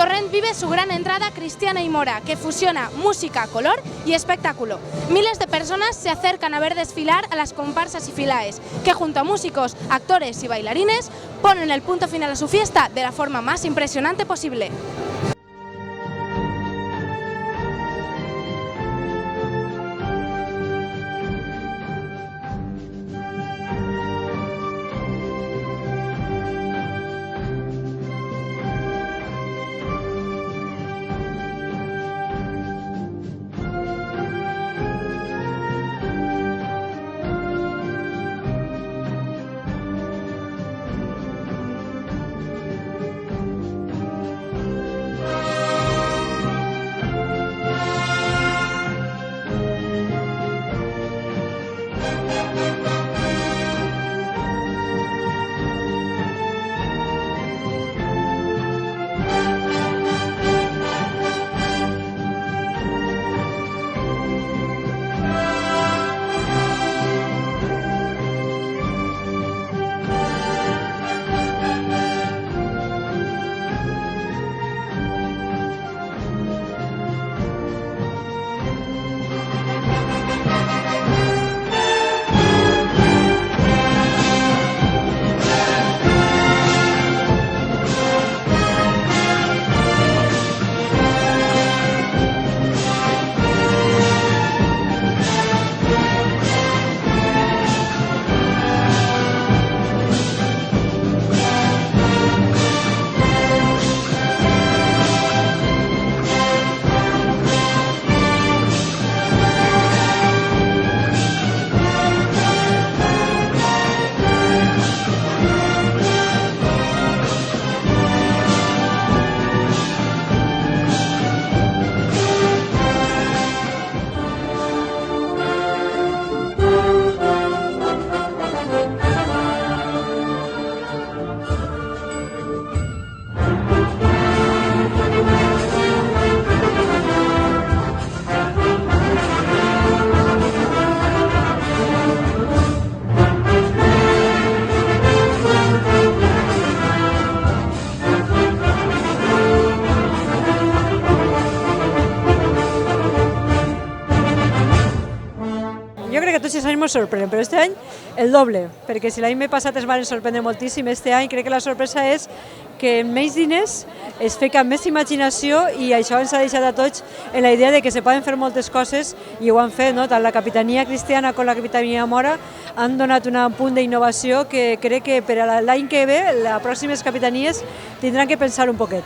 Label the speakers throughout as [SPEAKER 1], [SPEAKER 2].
[SPEAKER 1] Torrent vive su gran entrada cristiana y mora, que fusiona música, color y espectáculo. Miles de personas se acercan a ver desfilar a las comparsas y filaes, que junto a músicos, actores y bailarines ponen el punto final a su fiesta de la forma más impresionante posible.
[SPEAKER 2] Jo crec que tots els anys ens sorprenen, però aquest any el doble, perquè si l'any passat es van sorprendre moltíssim, aquest any crec que la sorpresa és que amb menys diners es fa amb més imaginació i això ens ha deixat a tots en la idea de que se poden fer moltes coses i ho han fet, no? Tant la Capitania Cristiana com la Capitania Mora han donat un punt d'innovació que crec que per a l'any que ve, les pròximes capitanies tindran que pensar un poquet.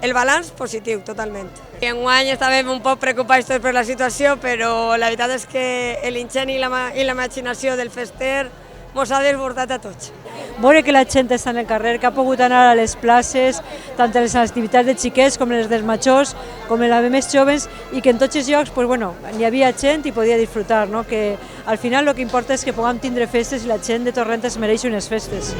[SPEAKER 3] el balanç positiu, totalment. Enguany estàvem un poc preocupats tots per la situació, però la veritat és que l'ingeni i la imaginació del fester ens ha desbordat a tots.
[SPEAKER 2] Veure que la gent està en el carrer, que ha pogut anar a les places, tant en les activitats de xiquets com en les dels majors, com en les més joves, i que en tots els llocs hi havia gent i podia disfrutar, no? Que al final el que importa és que puguem tindre festes i la gent de Torrent es mereix unes festes.